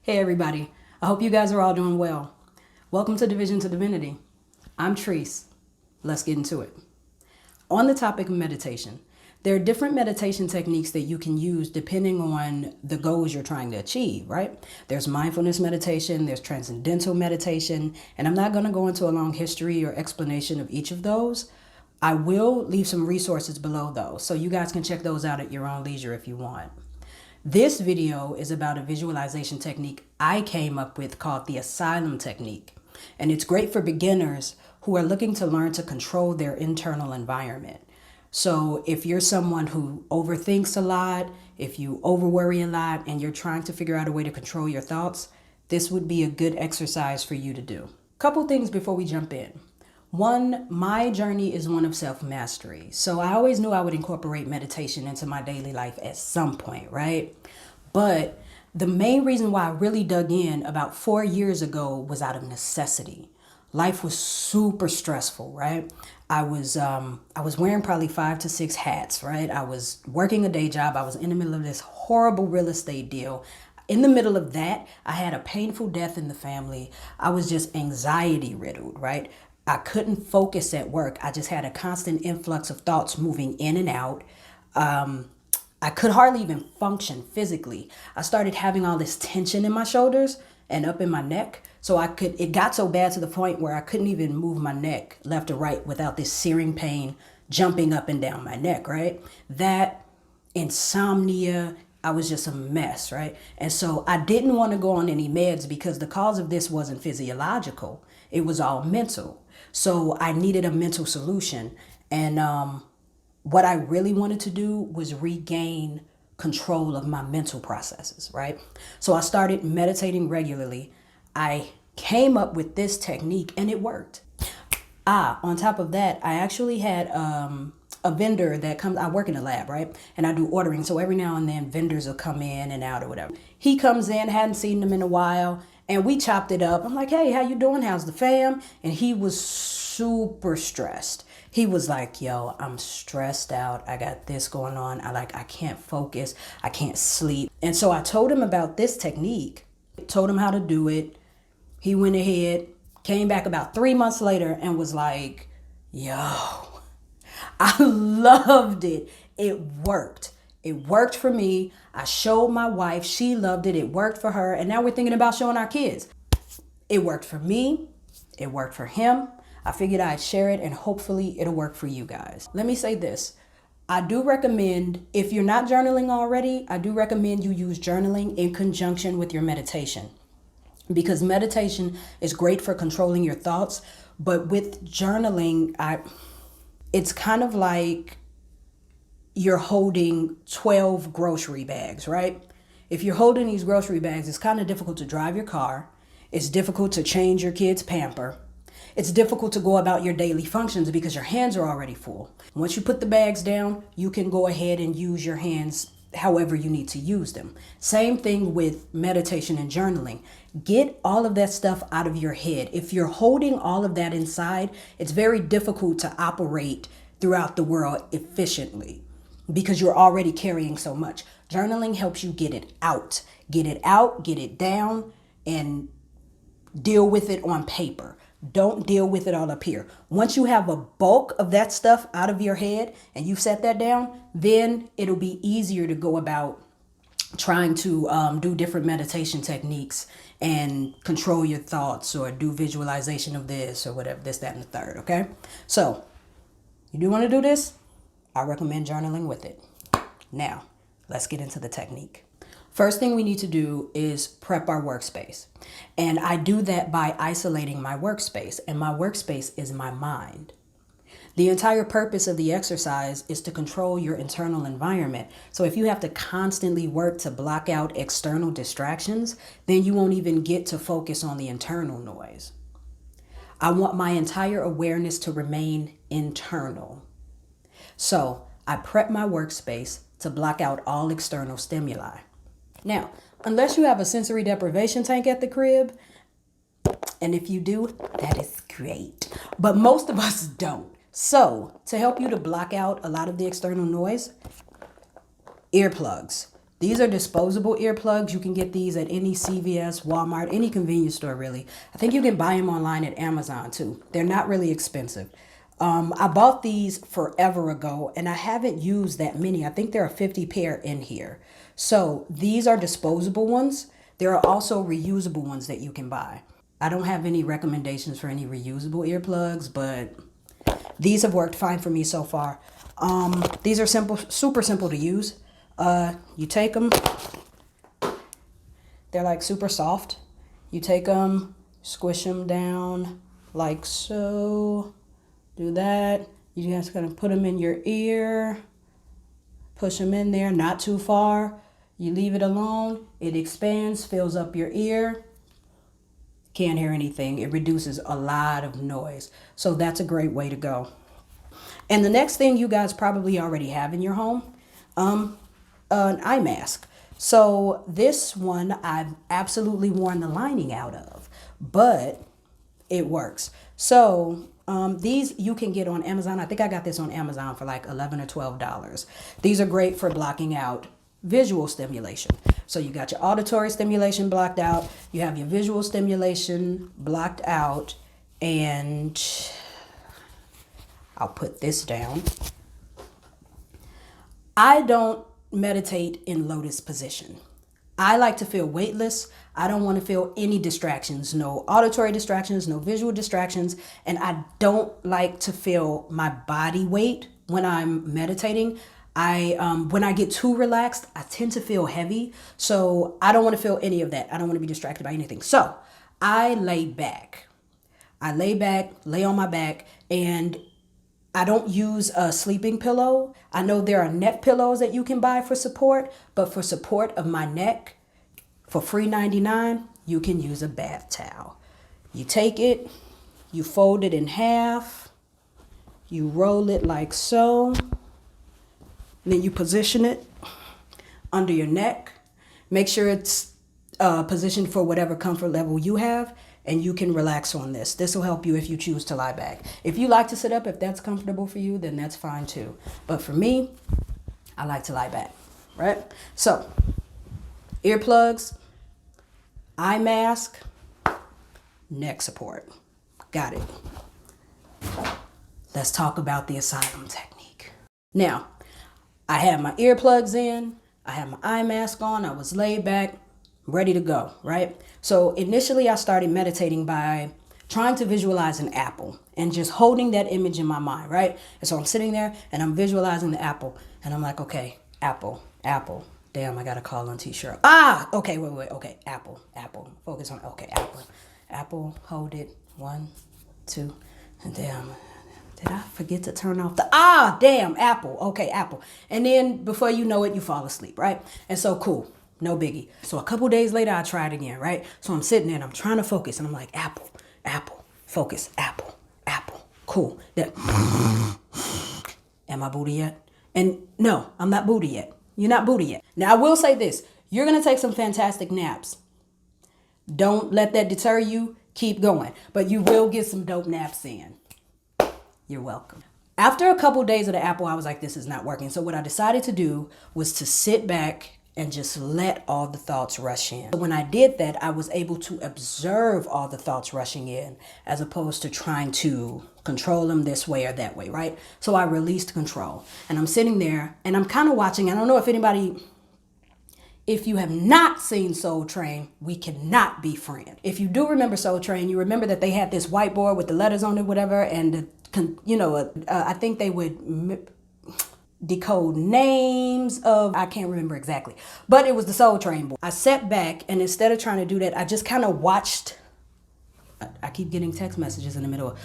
Hey everybody, I hope you guys are all doing well. Welcome to Division to Divinity. I'm Treese. Let's get into it. On the topic of meditation, there are different meditation techniques that you can use depending on the goals you're trying to achieve, right? There's mindfulness meditation, there's transcendental meditation, and I'm not going to go into a long history or explanation of each of those. I will leave some resources below those, so you guys can check those out at your own leisure if you want. This video is about a visualization technique I came up with called the Asylum technique. And it's great for beginners who are looking to learn to control their internal environment. So if you're someone who overthinks a lot, if you overworry a lot, and you're trying to figure out a way to control your thoughts, this would be a good exercise for you to do. Couple things before we jump in. One, my journey is one of self-mastery. So I always knew I would incorporate meditation into my daily life at some point, right? But the main reason why I really dug in about 4 years ago was out of necessity. Life was super stressful, right? I was wearing probably 5 to 6 hats, right? I was working a day job. I was in the middle of this horrible real estate deal. In the middle of that, I had a painful death in the family. I was just anxiety riddled, right? I couldn't focus at work. I just had a constant influx of thoughts moving in and out. I could hardly even function physically. I started having all this tension in my shoulders and up in my neck. So it got so bad to the point where I couldn't even move my neck left or right without this searing pain jumping up and down my neck, right? That, insomnia, I was just a mess, right? And so I didn't want to go on any meds because the cause of this wasn't physiological. It was all mental. So I needed a mental solution. And what I really wanted to do was regain control of my mental processes, right? So I started meditating regularly. I came up with this technique and it worked. On top of that, I actually had a vendor that comes, I work in a lab, right? And I do ordering. So every now and then vendors will come in and out or whatever. He comes in, hadn't seen him in a while, and we chopped it up. I'm like, hey, how you doing? How's the fam? And he was super stressed. He was like, yo, I'm stressed out. I got this going on. I can't focus. I can't sleep. And so I told him about this technique, told him how to do it. He went ahead, came back about 3 months later and was like, yo, I loved it. It worked. It worked for me. I showed my wife. She loved it. It worked for her. And now we're thinking about showing our kids. It worked for me. It worked for him. I figured I'd share it and hopefully it'll work for you guys. Let me say this. I do recommend, if you're not journaling already, I do recommend you use journaling in conjunction with your meditation. Because meditation is great for controlling your thoughts. But with journaling, it's kind of like you're holding 12 grocery bags, right? If you're holding these grocery bags, it's kind of difficult to drive your car. It's difficult to change your kid's pamper. It's difficult to go about your daily functions because your hands are already full. Once you put the bags down, you can go ahead and use your hands however you need to use them. Same thing with meditation and journaling. Get all of that stuff out of your head. If you're holding all of that inside, it's very difficult to operate throughout the world efficiently because you're already carrying so much. Journaling helps you get it out, get it down, and deal with it on paper. Don't deal with it all up here. Once you have a bulk of that stuff out of your head and you've set that down, then it'll be easier to go about trying to do different meditation techniques and control your thoughts or do visualization of this or whatever, this, that, and the third, okay? So, you do want to do this? I recommend journaling with it. Now, let's get into the technique. First thing we need to do is prep our workspace. And I do that by isolating my workspace. And my workspace is my mind. The entire purpose of the exercise is to control your internal environment. So if you have to constantly work to block out external distractions, then you won't even get to focus on the internal noise. I want my entire awareness to remain internal. So I prep my workspace to block out all external stimuli. Now, unless you have a sensory deprivation tank at the crib, and if you do, that is great. But most of us don't. So, to help you to block out a lot of the external noise, earplugs. These are disposable earplugs. You can get these at any CVS, Walmart, any convenience store really. I think you can buy them online at Amazon too. They're not really expensive. I bought these forever ago and I haven't used that many. I think there are 50 pair in here. So these are disposable ones. There are also reusable ones that you can buy. I don't have any recommendations for any reusable earplugs, but these have worked fine for me so far. These are simple, super simple to use. You take them, they're like super soft. You take them, squish them down like so. Do that. You just gonna put them in your ear, push them in there, not too far. You leave it alone. It expands, fills up your ear. Can't hear anything. It reduces a lot of noise. So that's a great way to go. And the next thing you guys probably already have in your home, an eye mask. So this one I've absolutely worn the lining out of, but it works. So these you can get on Amazon. I think I got this on Amazon for like $11 or $12. These are great for blocking out visual stimulation. So you got your auditory stimulation blocked out, you have your visual stimulation blocked out, and I'll put this down. I don't meditate in lotus position. I like to feel weightless. I don't want to feel any distractions, no auditory distractions, no visual distractions. And I don't like to feel my body weight when I'm meditating. When I get too relaxed, I tend to feel heavy. So I don't want to feel any of that. I don't want to be distracted by anything. So I lay back. Lay on my back, and I don't use a sleeping pillow. I know there are neck pillows that you can buy for support, but for support of my neck, for free 99, you can use a bath towel. You take it, you fold it in half, you roll it like so, then you position it under your neck. Make sure it's positioned for whatever comfort level you have, and you can relax on this. This will help you if you choose to lie back. If you like to sit up, if that's comfortable for you, then that's fine too. But for me, I like to lie back, right? So, earplugs, eye mask, neck support. Got it. Let's talk about the Asylum technique. Now, I had my earplugs in, I had my eye mask on, I was laid back, ready to go, right? So initially I started meditating by trying to visualize an apple and just holding that image in my mind, right? And so I'm sitting there and I'm visualizing the apple and I'm like, okay, apple. Damn, I got to call on T-shirt. Okay, wait. Okay, apple. Focus on, okay, apple, hold it. 1, 2, and damn. Did I forget to turn off the, damn, apple. Okay, apple. And then before you know it, you fall asleep, right? And so cool, no biggie. So a couple days later, I tried again, right? So I'm sitting there and I'm trying to focus and I'm like, apple, focus, apple, cool. Then, am I booty yet? And no, I'm not booty yet. You're not booty yet. Now I will say this, you're gonna take some fantastic naps. Don't let that deter you, keep going. But you will get some dope naps in. You're welcome. After a couple days of the apple, I was like, this is not working. So what I decided to do was to sit back and just let all the thoughts rush in. When I did that, I was able to observe all the thoughts rushing in as opposed to trying to control them this way or that way, right? So I released control and I'm sitting there and I'm kind of watching. I don't know if you have not seen Soul Train, we cannot be friends. If you do remember Soul Train, you remember that they had this whiteboard with the letters on it, whatever, and I think they would decode names of, I can't remember exactly, but it was the Soul Train board. I sat back and instead of trying to do that, I just kind of watched. I keep getting text messages in the middle.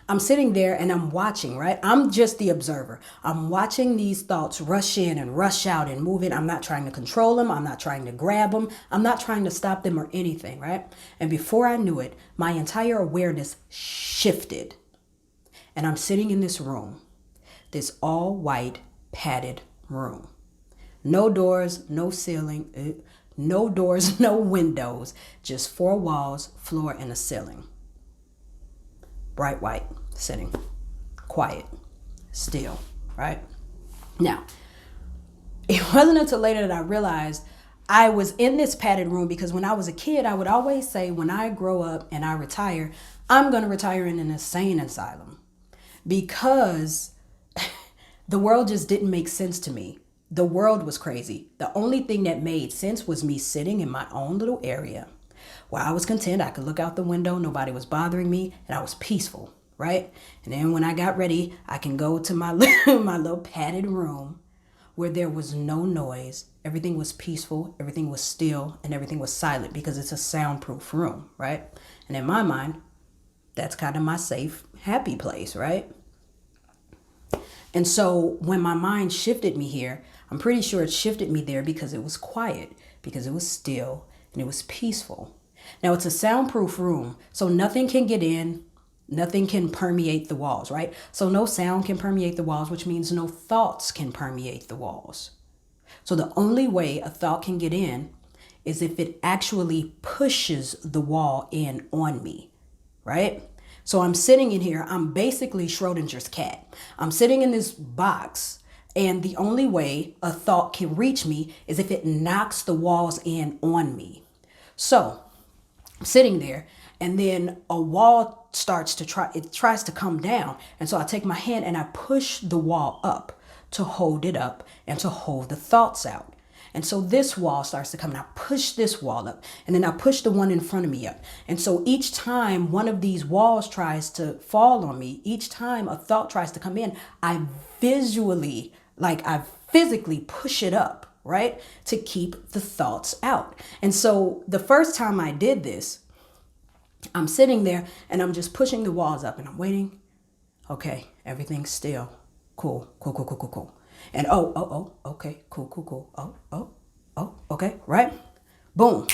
I'm sitting there and I'm watching, right? I'm just the observer. I'm watching these thoughts rush in and rush out and move in. I'm not trying to control them. I'm not trying to grab them. I'm not trying to stop them or anything, right? And before I knew it, my entire awareness shifted. And I'm sitting in this room, this all white padded room. No doors, no ceiling, no doors, no windows, just 4 walls, floor, and a ceiling. Bright white, sitting, quiet, still, right? Now, it wasn't until later that I realized I was in this padded room because when I was a kid, I would always say, when I grow up and I retire, I'm going to retire in an insane asylum, because the world just didn't make sense to me. The world was crazy. The only thing that made sense was me sitting in my own little area where I was content. I could look out the window, nobody was bothering me, and I was peaceful, right? And then when I got ready, I can go to my my little padded room where there was no noise. Everything was peaceful, everything was still, and everything was silent, because it's a soundproof room, right? And in my mind, that's kind of my safe, happy place, right? And so when my mind shifted me here, I'm pretty sure it shifted me there because it was quiet, because it was still, and it was peaceful. Now, it's a soundproof room, so nothing can get in, nothing can permeate the walls, right? So no sound can permeate the walls, which means no thoughts can permeate the walls. So the only way a thought can get in is if it actually pushes the wall in on me, right? So I'm sitting in here, I'm basically Schrodinger's cat. I'm sitting in this box, and the only way a thought can reach me is if it knocks the walls in on me. So I'm sitting there, and then a wall tries to come down. And so I take my hand and I push the wall up to hold it up and to hold the thoughts out. And so this wall starts to come, and I push this wall up, and then I push the one in front of me up. And so each time one of these walls tries to fall on me, each time a thought tries to come in, I physically push it up, right? To keep the thoughts out. And so the first time I did this, I'm sitting there and I'm just pushing the walls up, and I'm waiting. Okay, everything's still. Cool. And okay, cool. Okay, right? Boom.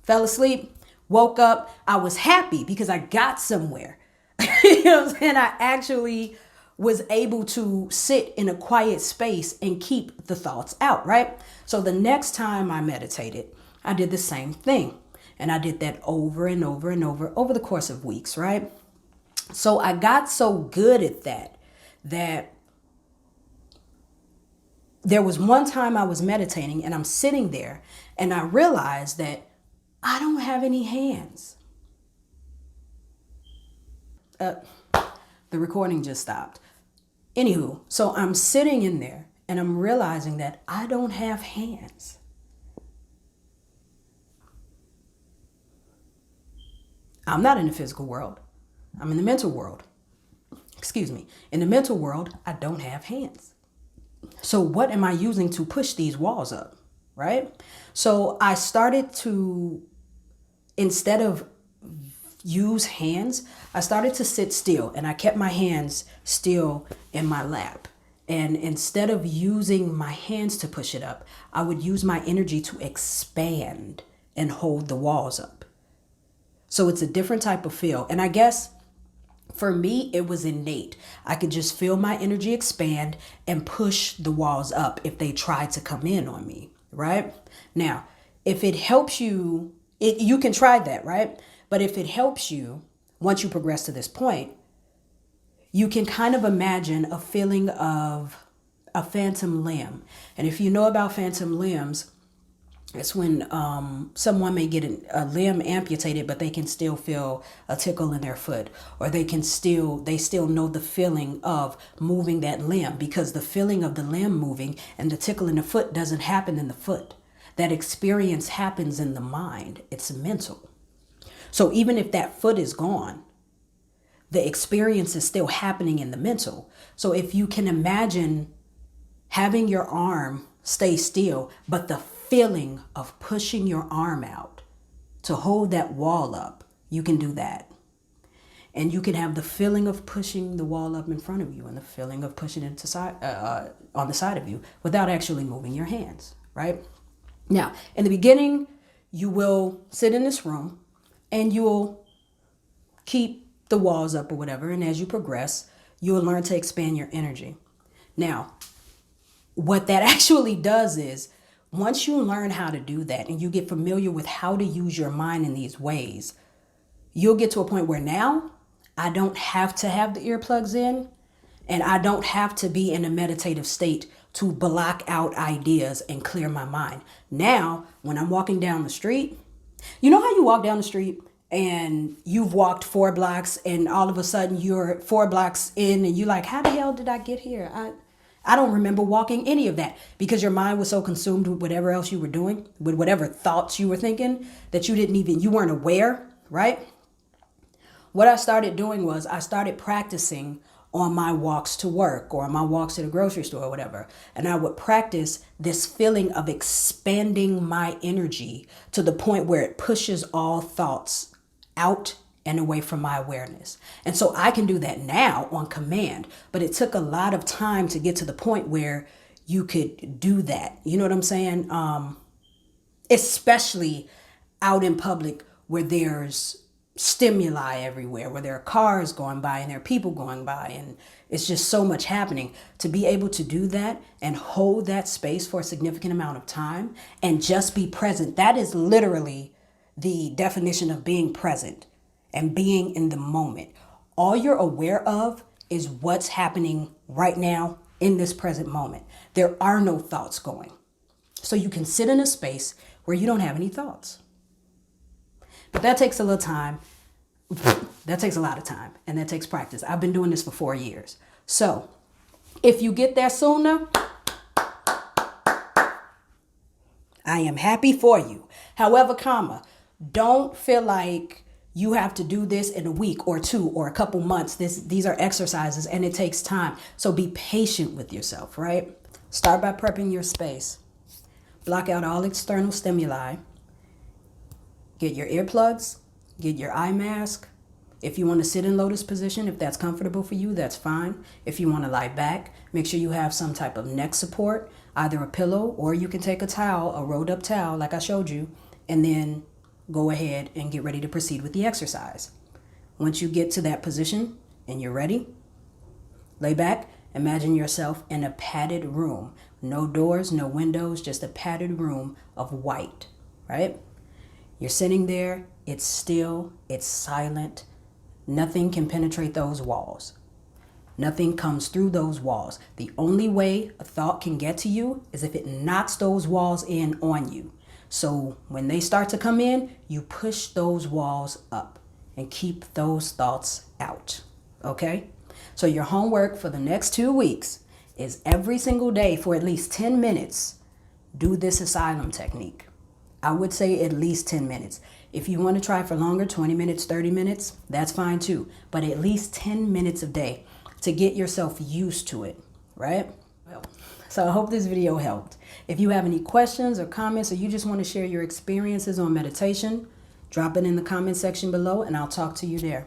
Fell asleep, woke up. I was happy because I got somewhere. You know what I'm saying? I actually was able to sit in a quiet space and keep the thoughts out, right? So the next time I meditated, I did the same thing. And I did that over and over over the course of weeks, right? So I got so good at that there was one time I was meditating and I'm sitting there and I realized that I don't have any hands. The recording just stopped. Anywho, so I'm sitting in there and I'm realizing that I don't have hands. I'm not in the physical world. I'm in the mental world. Excuse me. In the mental world, I don't have hands. So what am I using to push these walls up, right? So I started to, instead of use hands, I started to sit still, and I kept my hands still in my lap. And instead of using my hands to push it up, I would use my energy to expand and hold the walls up. So it's a different type of feel. And I guess for me, it was innate. I could just feel my energy expand and push the walls up if they tried to come in on me, right? Now, if it helps you, you can try that, right? But if it helps you, once you progress to this point, you can kind of imagine a feeling of a phantom limb. And if you know about phantom limbs, it's when someone may get a limb amputated, but they can still feel a tickle in their foot, or they still know the feeling of moving that limb, because the feeling of the limb moving and the tickle in the foot doesn't happen in the foot. That experience happens in the mind. It's mental. So even if that foot is gone, the experience is still happening in the mental. So if you can imagine having your arm stay still, but the feeling of pushing your arm out to hold that wall up, you can do that. And you can have the feeling of pushing the wall up in front of you and the feeling of pushing it on the side of you without actually moving your hands, right? Now, in the beginning, you will sit in this room and you'll keep the walls up or whatever. And as you progress, you'll learn to expand your energy. Now, what that actually does is, once you learn how to do that and you get familiar with how to use your mind in these ways, you'll get to a point where now I don't have to have the earplugs in, and I don't have to be in a meditative state to block out ideas and clear my mind. Now, when I'm walking down the street, you know how you walk down the street and you've walked 4 blocks and all of a sudden you're 4 blocks in and you're like, how the hell did I get here? I don't remember walking any of that, because your mind was so consumed with whatever else you were doing, with whatever thoughts you were thinking, that you weren't aware, right? What I started doing was I started practicing on my walks to work or my walks to the grocery store or whatever. And I would practice this feeling of expanding my energy to the point where it pushes all thoughts out and away from my awareness. And so I can do that now on command, but it took a lot of time to get to the point where you could do that. You know what I'm saying? Especially out in public where there's stimuli everywhere, where there are cars going by and there are people going by and it's just so much happening. To be able to do that and hold that space for a significant amount of time and just be present, that is literally the definition of being present and being in the moment. All you're aware of is what's happening right now in this present moment. There are no thoughts going. So you can sit in a space where you don't have any thoughts. But that takes a little time. That takes a lot of time, and that takes practice. I've been doing this for 4 years. So if you get there sooner, I am happy for you. However, don't feel like you have to do this in a week or 2 or a couple months. These are exercises and it takes time. So be patient with yourself, right? Start by prepping your space. Block out all external stimuli. Get your earplugs, get your eye mask. If you want to sit in lotus position, if that's comfortable for you, that's fine. If you want to lie back, make sure you have some type of neck support, either a pillow or you can take a towel, a rolled up towel like I showed you, and then go ahead and get ready to proceed with the exercise. Once you get to that position and you're ready, lay back. Imagine yourself in a padded room. No doors, no windows, just a padded room of white, right? You're sitting there, it's still, it's silent. Nothing can penetrate those walls. Nothing comes through those walls. The only way a thought can get to you is if it knocks those walls in on you. So when they start to come in, you push those walls up and keep those thoughts out, okay? So your homework for the next 2 weeks is every single day for at least 10 minutes, do this Asylum technique. I would say at least 10 minutes. If you want to try for longer, 20 minutes, 30 minutes, that's fine too. But at least 10 minutes a day to get yourself used to it, right? Well, so I hope this video helped. If you have any questions or comments, or you just want to share your experiences on meditation, drop it in the comment section below and I'll talk to you there.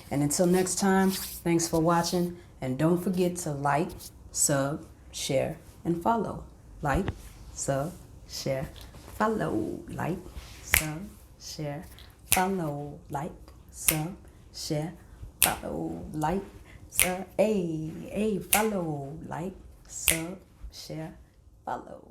And until next time, thanks for watching. And don't forget to like, sub, share, and follow. Like, sub, share, follow, like, sub, share, follow, like, sub, share, follow, like, sub, follow, like, sub, share, follow.